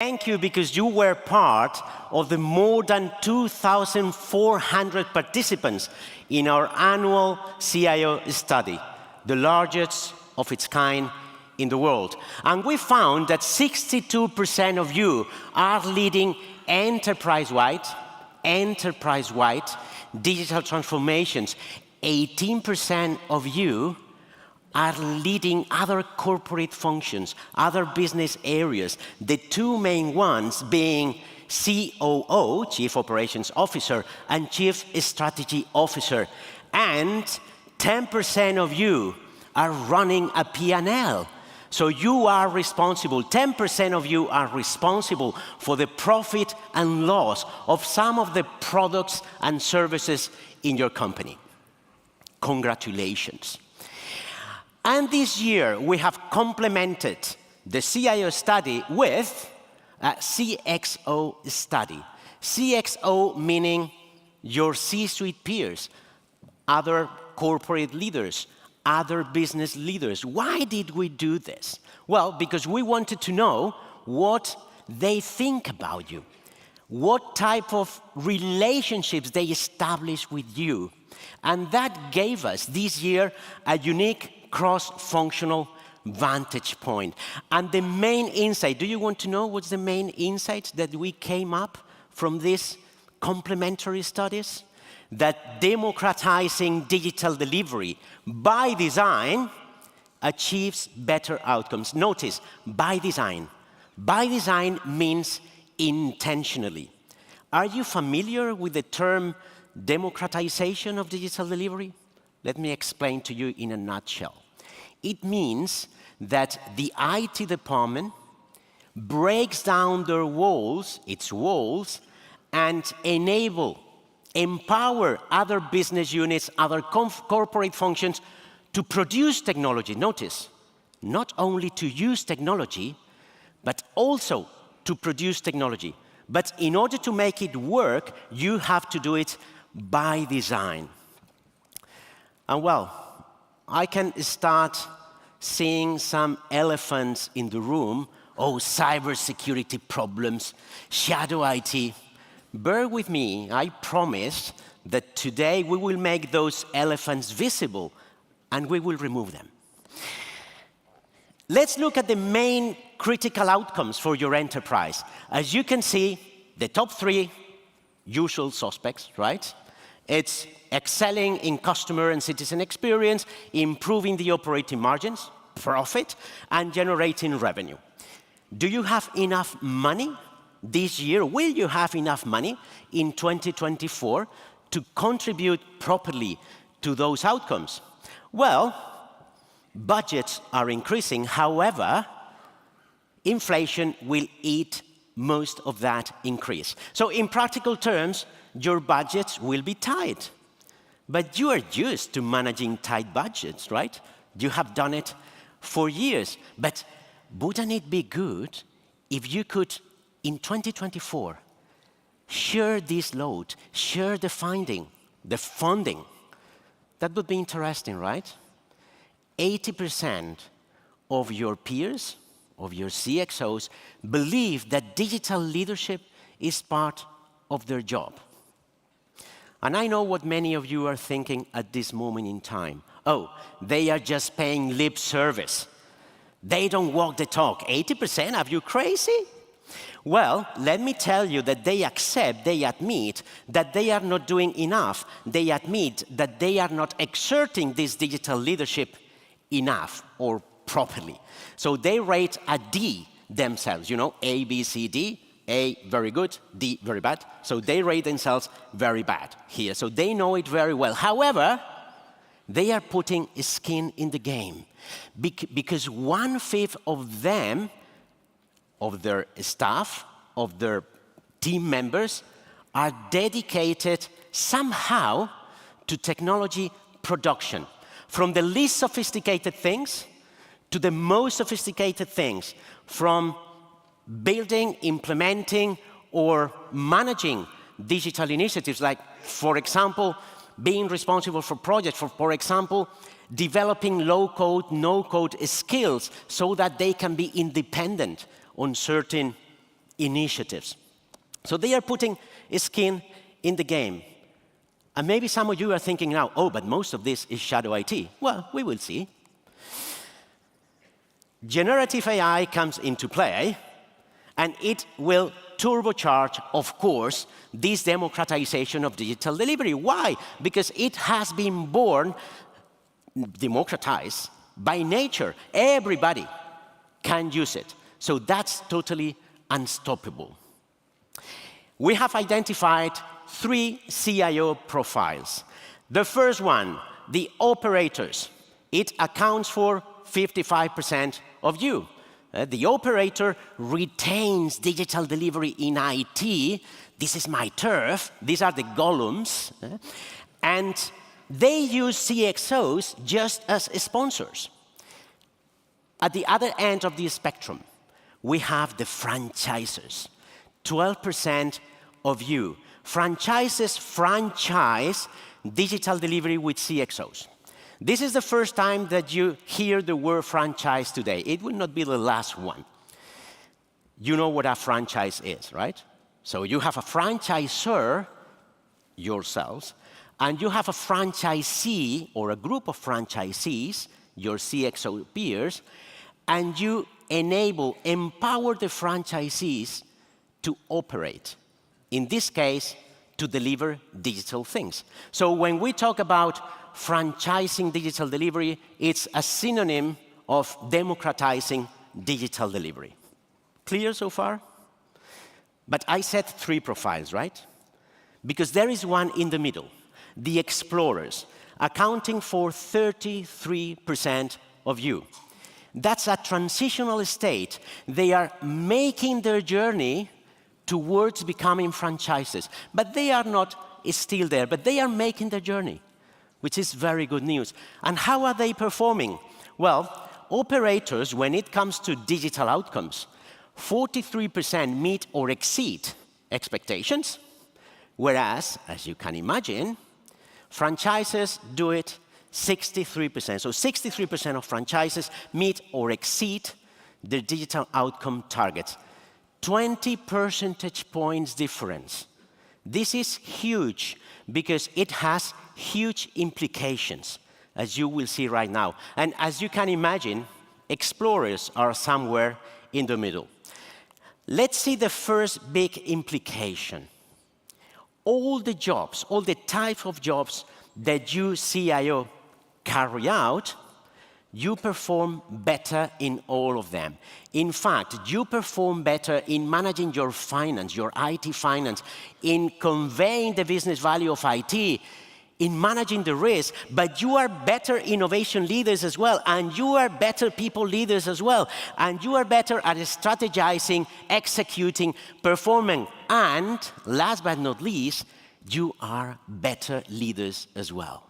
Thank you because you were part of the more than 2,400 participants in our annual CIO study, the largest of its kind in the world. And we found that 62% of you are leading enterprise-wide digital transformations. 18% of you are leading other corporate functions, other business areas, the two main ones being COO, Chief Operations Officer, and Chief Strategy Officer. And 10% of you are running a P&L. So you are responsible, 10% of you are responsible for the profit and loss of some of the products and services in your company. Congratulations. And this year, we have complemented the CIO study with a CXO study. CXO meaning your C-suite peers, other corporate leaders, other business leaders. Why did we do this? Well, because we wanted to know what they think about you, what type of relationships they establish with you. And that gave us this year a unique cross-functional vantage point. And the main insight, do you want to know what's the main insight that we came up from these complementary studies? That democratizing digital delivery by design achieves better outcomes. Notice, by design. By design means intentionally. Are you familiar with the term democratization of digital delivery? Let me explain to you in a nutshell. It means that the IT department breaks down their walls, its walls, and empower other business units, other corporate functions to produce technology. Notice, not only to use technology, but also to produce technology. But in order to make it work, you have to do it by design. And well, I can start seeing some elephants in the room. Oh, cybersecurity problems, shadow IT. Bear with me, I promise that today we will make those elephants visible and we will remove them. Let's look at the main critical outcomes for your enterprise. As you can see, the top three usual suspects, right? It's excelling in customer and citizen experience, improving the operating margins, profit, and generating revenue. Do you have enough money this year? Will you have enough money in 2024 to contribute properly to those outcomes? Well, budgets are increasing. However, inflation will eat most of that increase. So in practical terms, your budgets will be tight. But you are used to managing tight budgets, right? You have done it for years. But wouldn't it be good if you could, in 2024, share this load, share the funding? That would be interesting, right? 80% of your peers, of your CXOs, believe that digital leadership is part of their job. And I know what many of you are thinking at this moment in time. Oh, they are just paying lip service. They don't walk the talk. 80%? Are you crazy? Well, let me tell you that they admit that they are not doing enough. They admit that they are not exerting this digital leadership enough or properly. So they rate a D themselves, you know, A, B, C, D. A, very good, D, very bad. So they rate themselves very bad here. So they know it very well. However, they are putting skin in the game because 1/5 of them, of their staff, of their team members, are dedicated somehow to technology production. From the least sophisticated things to the most sophisticated things, from building, implementing, or managing digital initiatives, like, for example, being responsible for projects, for example, developing low-code, no-code skills so that they can be independent on certain initiatives. So they are putting skin in the game. And maybe some of you are thinking now, oh, but most of this is shadow IT. Well, we will see. Generative AI comes into play, and it will turbocharge, of course, this democratization of digital delivery. Why? Because it has been born, democratized, by nature. Everybody can use it. So that's totally unstoppable. We have identified 3 CIO profiles. The first one, the operators. It accounts for 55% of you. The operator retains digital delivery in IT. This is my turf. These are the golems. And they use CXOs just as sponsors. At the other end of the spectrum, we have the franchisers. 12% of you. Franchises franchise digital delivery with CXOs. This is the first time that you hear the word franchise today. It will not be the last one. You know what a franchise is, right? So you have a franchisor, yourselves, and you have a franchisee or a group of franchisees, your CXO peers, and you empower the franchisees to operate. In this case, to deliver digital things. So when we talk about franchising digital delivery, it's a synonym of democratizing digital delivery. Clear so far? But I said 3 profiles, right? Because there is one in the middle, the explorers, accounting for 33% of you. That's a transitional state. They are making their journey towards becoming franchises. But they are not still there, but they are making their journey, which is very good news. And how are they performing? Well, operators, when it comes to digital outcomes, 43% meet or exceed expectations, whereas, as you can imagine, franchises do it 63%. So 63% of franchises meet or exceed their digital outcome targets. 20 percentage points difference. This is huge because it has huge implications, as you will see right now. And as you can imagine, explorers are somewhere in the middle. Let's see the first big implication. All the jobs, all the types of jobs that you, CIO, carry out, you perform better in all of them. In fact, you perform better in managing your finance, your IT finance, in conveying the business value of IT, in managing the risk, but you are better innovation leaders as well, and you are better people leaders as well, and you are better at strategizing, executing, performing, and last but not least, you are better leaders as well.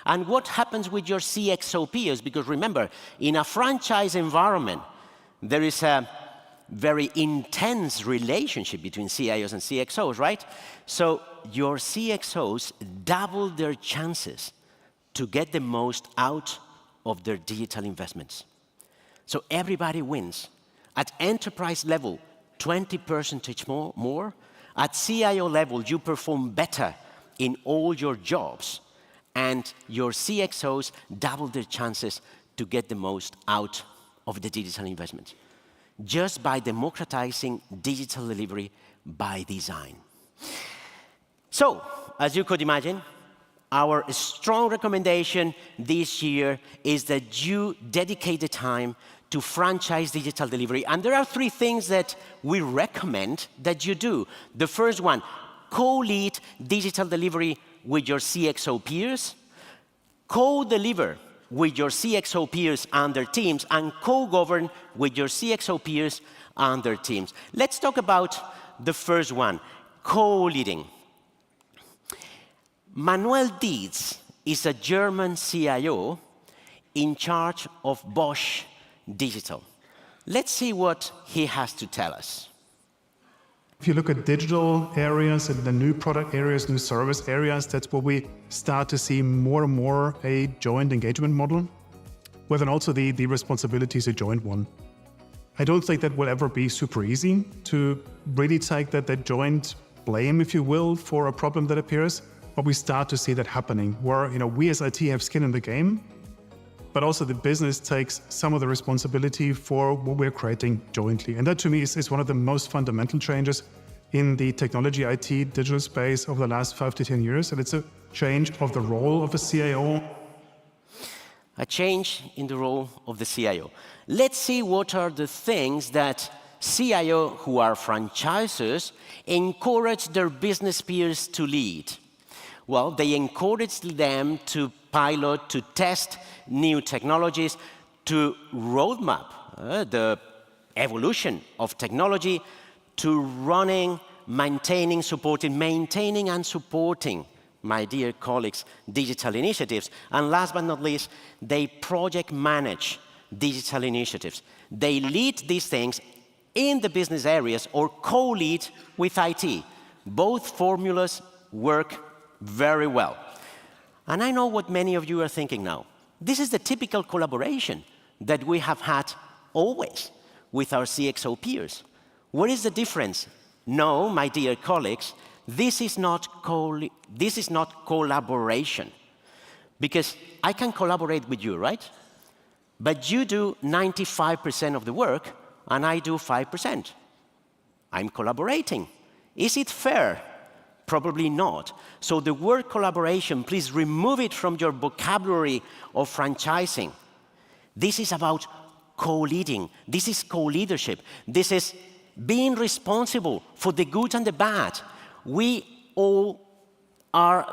And what happens with your CXO peers? Because remember, in a franchise environment, there is a very intense relationship between CIOs and CXOs, right? So your CXOs double their chances to get the most out of their digital investments. So everybody wins. At enterprise level, 20% more. At CIO level, you perform better in all your jobs, and your CXOs double their chances to get the most out of the digital investment, just by democratizing digital delivery by design. So, as you could imagine, our strong recommendation this year is that you dedicate the time to franchise digital delivery. And there are 3 things that we recommend that you do. The first one, co-lead digital delivery with your CXO peers, co-deliver with your CXO peers and their teams, and co-govern with your CXO peers and their teams. Let's talk about the first one, co-leading. Manuel Dietz is a German CIO in charge of Bosch Digital. Let's see what he has to tell us. If you look at digital areas and the new product areas, new service areas, that's where we start to see more and more a joint engagement model, where then also the responsibility is a joint one. I don't think that will ever be super easy to really take that joint blame, if you will, for a problem that appears. But we start to see that happening, where we as IT have skin in the game, but also the business takes some of the responsibility for what we're creating jointly. And that to me is one of the most fundamental changes in the technology, IT, digital space over the last 5 to 10 years. And it's a change of the role of a CIO. A change in the role of the CIO. Let's see what are the things that CIO who are franchisors encourage their business peers to lead. Well, they encourage them to pilot, to test new technologies, to roadmap the evolution of technology, to running, maintaining and supporting, my dear colleagues, digital initiatives. And last but not least, they project manage digital initiatives. They lead these things in the business areas or co-lead with IT. Both formulas work very well. And I know what many of you are thinking now. This is the typical collaboration that we have had always with our CXO peers. What is the difference? No, my dear colleagues, this is not collaboration. Because I can collaborate with you, right? But you do 95% of the work, and I do 5%. I'm collaborating. Is it fair? Probably not. So the word collaboration, please remove it from your vocabulary of franchising. This is about co-leading. This is co-leadership. This is being responsible for the good and the bad. We all are,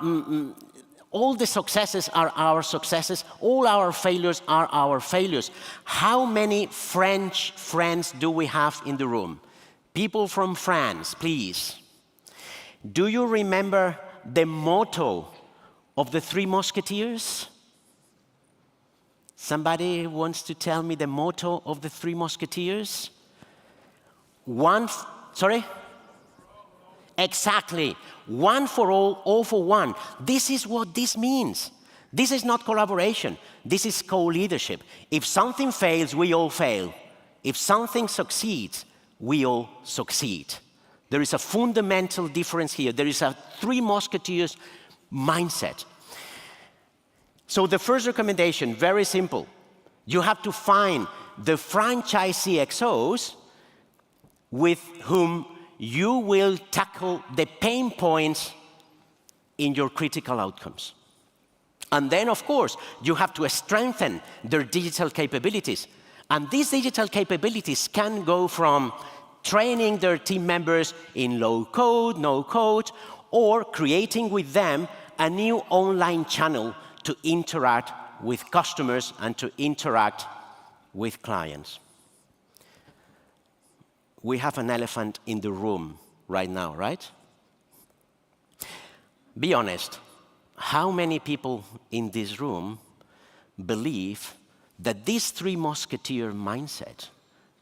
all the successes are our successes. All our failures are our failures. How many French friends do we have in the room? People from France, please. Do you remember the motto of the Three Musketeers? Somebody wants to tell me the motto of the Three Musketeers? Sorry? Exactly. One for all for one. This is what this means. This is not collaboration. This is co-leadership. If something fails, we all fail. If something succeeds, we all succeed. There is a fundamental difference here. There is a Three Musketeers mindset. So the first recommendation, very simple. You have to find the franchise CXOs with whom you will tackle the pain points in your critical outcomes. And then, of course, you have to strengthen their digital capabilities. And these digital capabilities can go from training their team members in low code, no code, or creating with them a new online channel to interact with customers and to interact with clients. We have an elephant in the room right now, right? Be honest, how many people in this room believe that this Three Musketeer mindset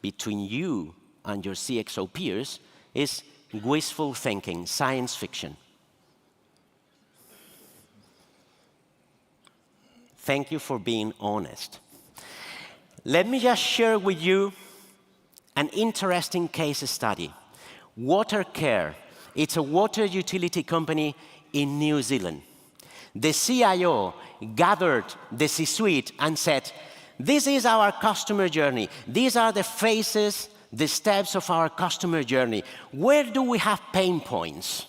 between you and your CXO peers is wishful thinking, science fiction? Thank you for being honest. Let me just share with you an interesting case study. Watercare, it's a water utility company in New Zealand. The CIO gathered the C-suite and said, this is our customer journey. These are the phases, the steps of our customer journey. Where do we have pain points?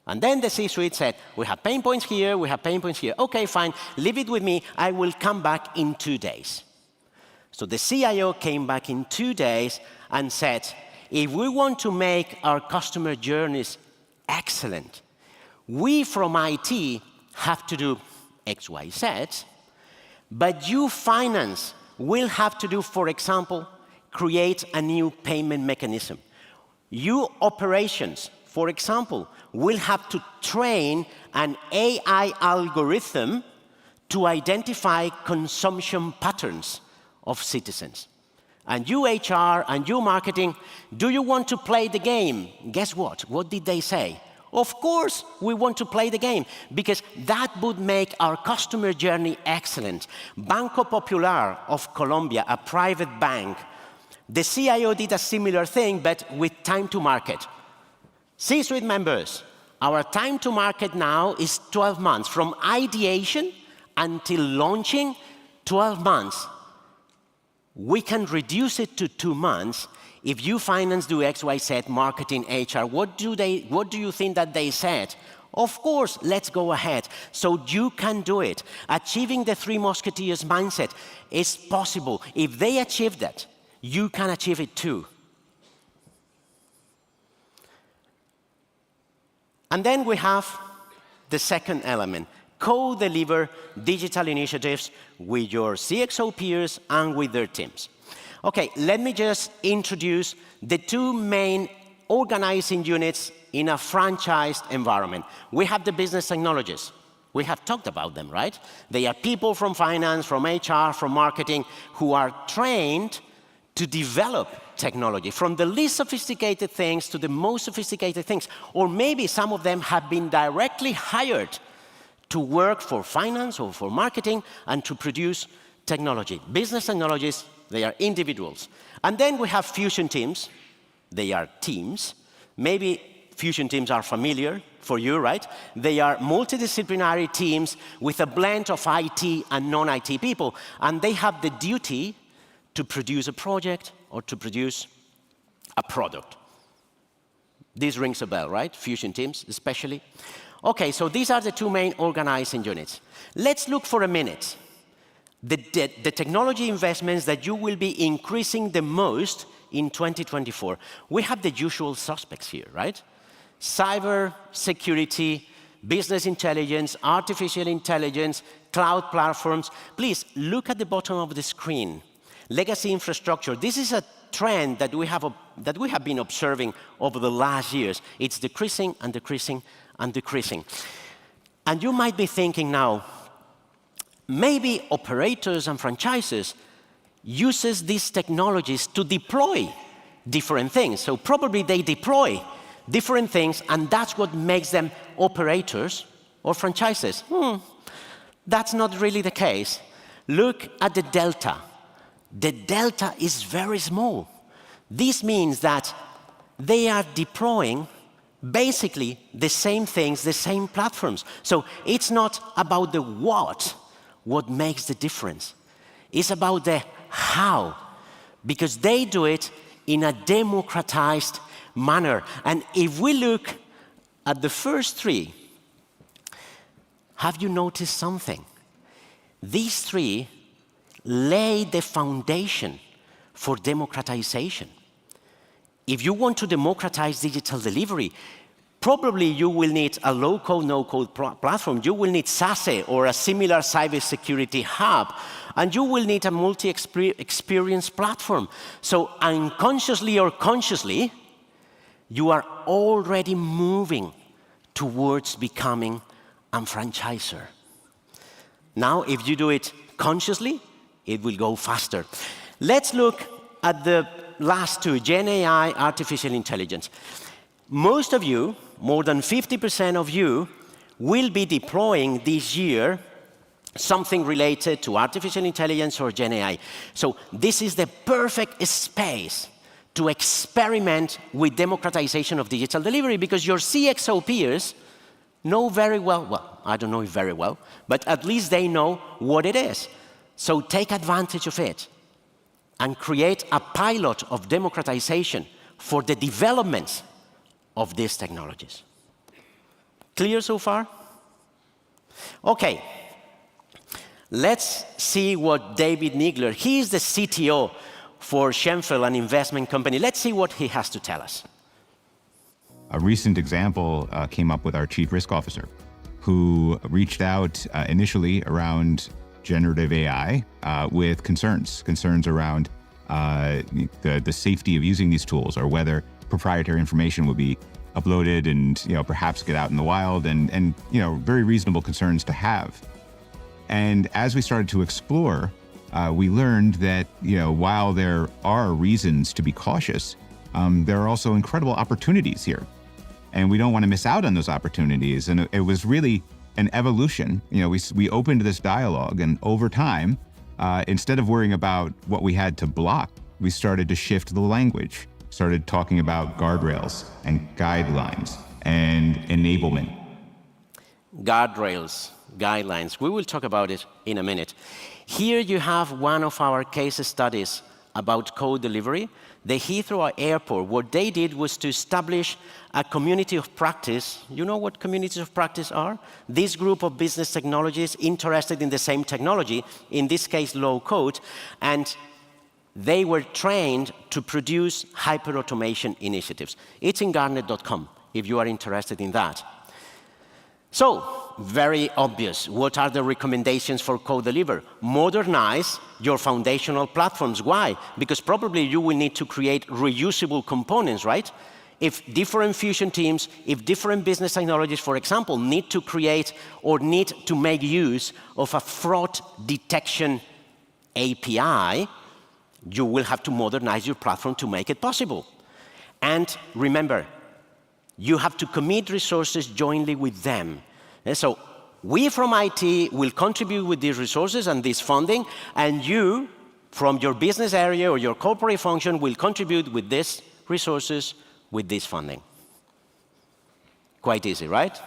And then the C-suite said, we have pain points here, we have pain points here. Okay, fine, leave it with me. I will come back in 2 days. So the CIO came back in 2 days and said, if we want to make our customer journeys excellent, we from IT have to do X, Y, Z, but you finance will have to do, for example, create a new payment mechanism. You operations, for example, will have to train an AI algorithm to identify consumption patterns of citizens. And you HR and you marketing, do you want to play the game? Guess what? What did they say? Of course we want to play the game, because that would make our customer journey excellent. Banco Popular of Colombia, a private bank, The CIO did a similar thing, but with time to market. C-suite members, our time to market now is 12 months. From ideation until launching, 12 months. We can reduce it to 2 months. If you finance do X, Y, Z, marketing, HR, what do you think that they said? Of course, let's go ahead. So you can do it. Achieving the Three Musketeers mindset is possible. If they achieve that, you can achieve it too. And then we have the second element. Co-deliver digital initiatives with your CXO peers and with their teams. Okay, let me just introduce the two main organizing units in a franchised environment. We have the business technologists. We have talked about them, right? They are people from finance, from HR, from marketing, who are trained to develop technology, from the least sophisticated things to the most sophisticated things. Or maybe some of them have been directly hired to work for finance or for marketing and to produce technology. Business technologists, they are individuals. And then we have fusion teams. They are teams. Maybe fusion teams are familiar for you, right? They are multidisciplinary teams with a blend of IT and non-IT people. And they have the duty to produce a project or to produce a product. This rings a bell, right? Fusion teams, especially. Okay, so these are the two main organizing units. Let's look for a minute. The technology investments that you will be increasing the most in 2024. We have the usual suspects here, right? Cyber security, business intelligence, artificial intelligence, cloud platforms. Please look at the bottom of the screen. Legacy infrastructure. This is a trend that we have been observing over the last years. It's decreasing and decreasing and decreasing. And you might be thinking now, maybe operators and franchises uses these technologies to deploy different things. So probably they deploy different things, and that's what makes them operators or franchises. That's not really the case. Look at the delta. The delta is very small. This means that they are deploying basically the same things, the same platforms. So it's not about the what makes the difference. It's about the how, because they do it in a democratized manner. And if we look at the first three, have you noticed something? These three lay the foundation for democratization. If you want to democratize digital delivery, probably you will need a low-code, no-code platform. You will need SASE or a similar cybersecurity hub, and you will need a multi-experience platform. So unconsciously or consciously, you are already moving towards becoming a franchisor. Now, if you do it consciously, it will go faster. Let's look at the last two, Gen AI, artificial intelligence. Most of you, more than 50% of you, will be deploying this year something related to artificial intelligence or Gen AI. So this is the perfect space to experiment with democratization of digital delivery, because your CXO peers know very well, I don't know if very well, but at least they know what it is. So take advantage of it and create a pilot of democratization for the development of these technologies. Clear so far? Okay, let's see what David Nigler, he is the CTO for Schenfeld, an investment company. Let's see what he has to tell us. A recent example came up with our chief risk officer, who reached out initially around generative AI with concerns around the safety of using these tools, or whether proprietary information would be uploaded and perhaps get out in the wild, and very reasonable concerns to have. And as we started to explore, we learned that while there are reasons to be cautious, there are also incredible opportunities here, and we don't want to miss out on those opportunities. And it was really an evolution. We opened this dialogue, and over time, instead of worrying about what we had to block, we started to shift the language, started talking about guardrails and guidelines and enablement. Guardrails, guidelines. We will talk about it in a minute. Here you have one of our case studies about code delivery. The Heathrow Airport, what they did was to establish a community of practice. You know what communities of practice are? This group of business technologists interested in the same technology, in this case low code, and they were trained to produce hyper-automation initiatives. It's in Gartner.com if you are interested in that. So, very obvious. What are the recommendations for code delivery? Modernize your foundational platforms. Why? Because probably you will need to create reusable components, right? If different fusion teams, if different business technologies, for example, need to create or need to make use of a fraud detection API, you will have to modernize your platform to make it possible. And remember, you have to commit resources jointly with them. And so we from IT will contribute with these resources and this funding, and you from your business area or your corporate function will contribute with these resources, with this funding. Quite easy, right?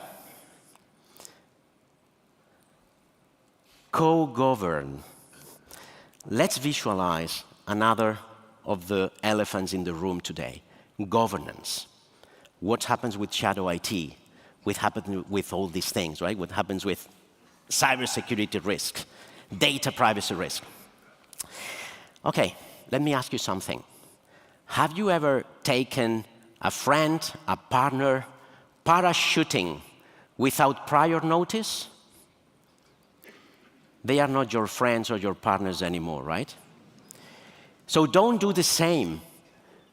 Co-govern. Let's visualize another of the elephants in the room today, governance. What happens with shadow IT? What happens with all these things, right? What happens with cybersecurity risk, data privacy risk? Okay, let me ask you something. Have you ever taken a friend, a partner, parachuting without prior notice? They are not your friends or your partners anymore, right? So don't do the same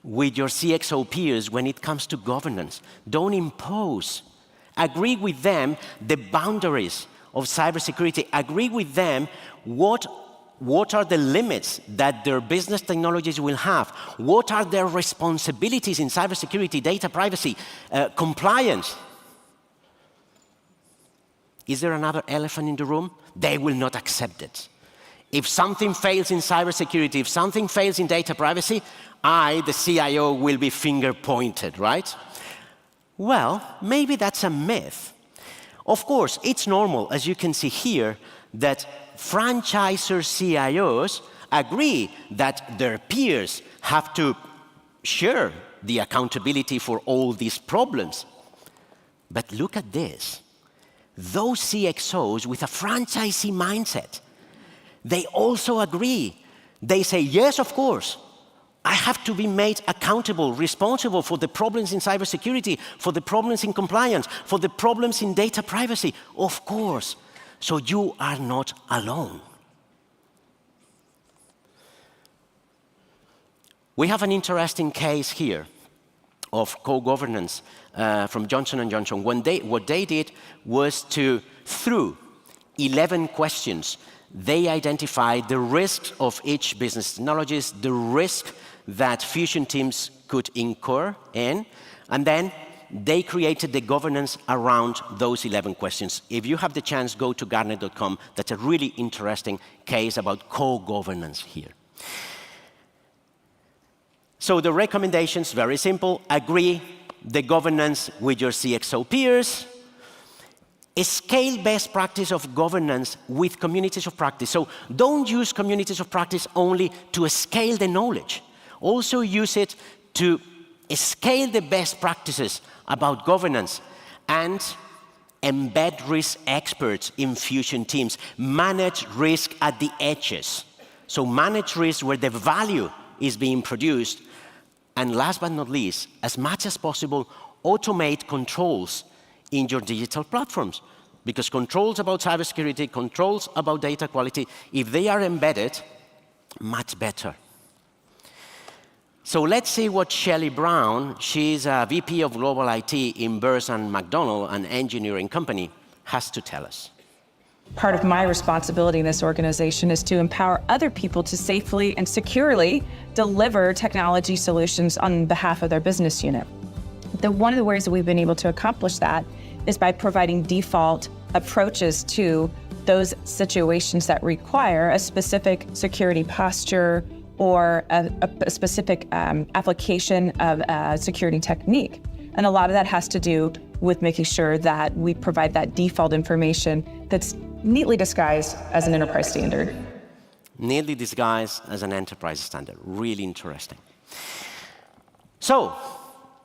with your CXO peers when it comes to governance. Don't impose. Agree with them the boundaries of cybersecurity. Agree with them what are the limits that their business technologies will have. What are their responsibilities in cybersecurity, data privacy, compliance. Is there another elephant in the room? They will not accept it. If something fails in cybersecurity, if something fails in data privacy, I, the CIO, will be finger-pointed, right? Well, maybe that's a myth. Of course, it's normal, as you can see here, that franchisor CIOs agree that their peers have to share the accountability for all these problems. But look at this. Those CXOs with a franchisee mindset, they also agree. They say, yes, of course, I have to be made accountable, responsible for the problems in cybersecurity, for the problems in compliance, for the problems in data privacy, of course. So you are not alone. We have an interesting case here of co-governance from Johnson & Johnson. What they did was to, through 11 questions, they identified the risks of each business technologies, the risk that fusion teams could incur in, and then they created the governance around those 11 questions. If you have the chance, go to Gartner.com. That's a really interesting case about co-governance here. So the recommendations, very simple. Agree the governance with your CXO peers. Scale best practice of governance with communities of practice. So don't use communities of practice only to scale the knowledge. Also use it to scale the best practices about governance and embed risk experts in fusion teams. Manage risk at the edges. So manage risk where the value is being produced. And last but not least, as much as possible, automate controls in your digital platforms. Because controls about cybersecurity, controls about data quality, if they are embedded, much better. So let's see what Shelley Brown, she's a VP of Global IT in Burs & McDonnell, an engineering company, has to tell us. Part of my responsibility in this organization is to empower other people to safely and securely deliver technology solutions on behalf of their business unit. One of the ways that we've been able to accomplish that is by providing default approaches to those situations that require a specific security posture or a specific application of a security technique. And a lot of that has to do with making sure that we provide that default information that's neatly disguised as an enterprise standard. Neatly disguised as an enterprise standard. Really interesting. So,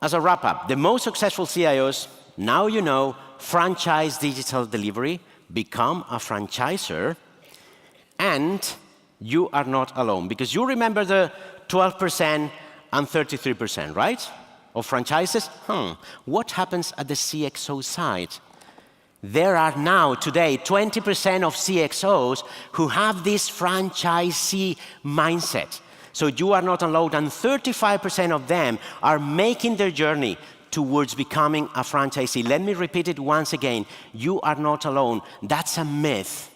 as a wrap-up, the most successful CIOs, now you know, franchise digital delivery, become a franchisor, and you are not alone. Because you remember the 12% and 33%, right? Of franchises? What happens at the CXO side? There are now, today, 20% of CXOs who have this franchisee mindset. So you are not alone, and 35% of them are making their journey towards becoming a franchisee. Let me repeat it once again. You are not alone. That's a myth.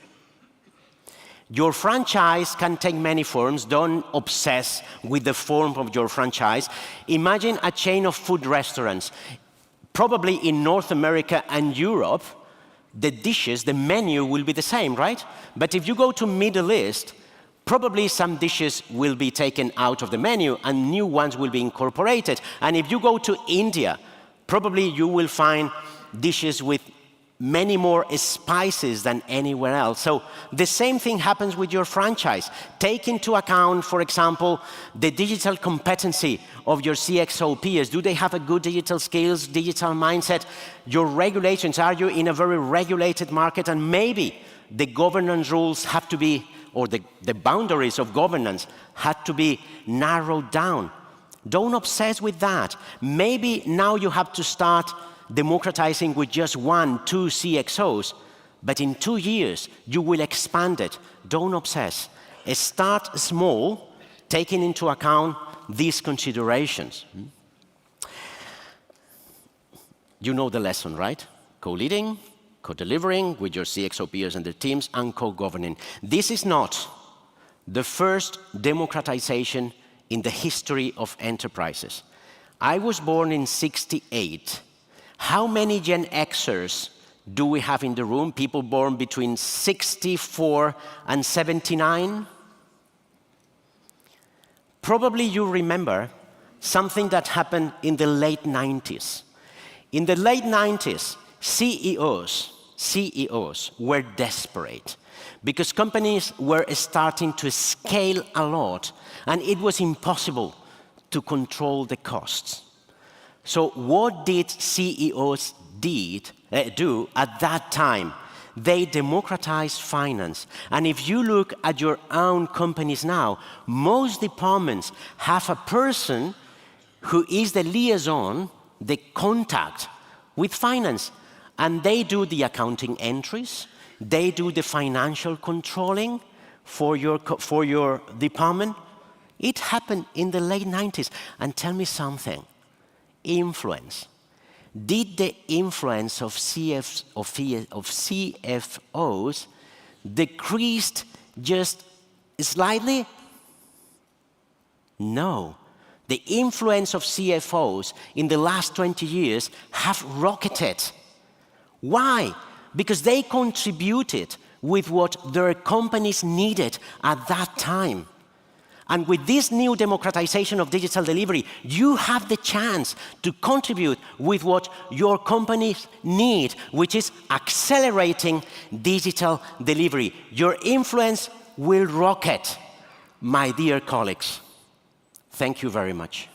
Your franchise can take many forms. Don't obsess with the form of your franchise. Imagine a chain of food restaurants. Probably in North America and Europe, the dishes, the menu will be the same, right? But if you go to Middle East, probably some dishes will be taken out of the menu and new ones will be incorporated. And if you go to India, probably you will find dishes with many more spices than anywhere else. So the same thing happens with your franchise. Take into account, for example, the digital competency of your CXO peers. Do they have a good digital skills, digital mindset? Your regulations, are you in a very regulated market? And maybe the governance rules have to be, or the boundaries of governance had to be narrowed down. Don't obsess with that. Maybe now you have to start democratizing with just 1, 2 CXOs, but in 2 years, you will expand it. Don't obsess. Start small, taking into account these considerations. You know the lesson, right? Co-leading, co-delivering with your CXO peers and their teams, and co-governing. This is not the first democratization in the history of enterprises. I was born in '68. How many Gen Xers do we have in the room? People born between 64 and 79? Probably you remember something that happened in the late 90s. In the late 90s, CEOs were desperate because companies were starting to scale a lot and it was impossible to control the costs. So what did CEOs do at that time? They democratized finance. And if you look at your own companies now, most departments have a person who is the liaison, the contact with finance. And they do the accounting entries, they do the financial controlling for your department. It happened in the late 90s. And tell me something. Influence. Did the influence of CFOs decreased just slightly? No. The influence of CFOs in the last 20 years have rocketed. Why? Because they contributed with what their companies needed at that time. And with this new democratization of digital delivery, you have the chance to contribute with what your companies need, which is accelerating digital delivery. Your influence will rocket, my dear colleagues. Thank you very much.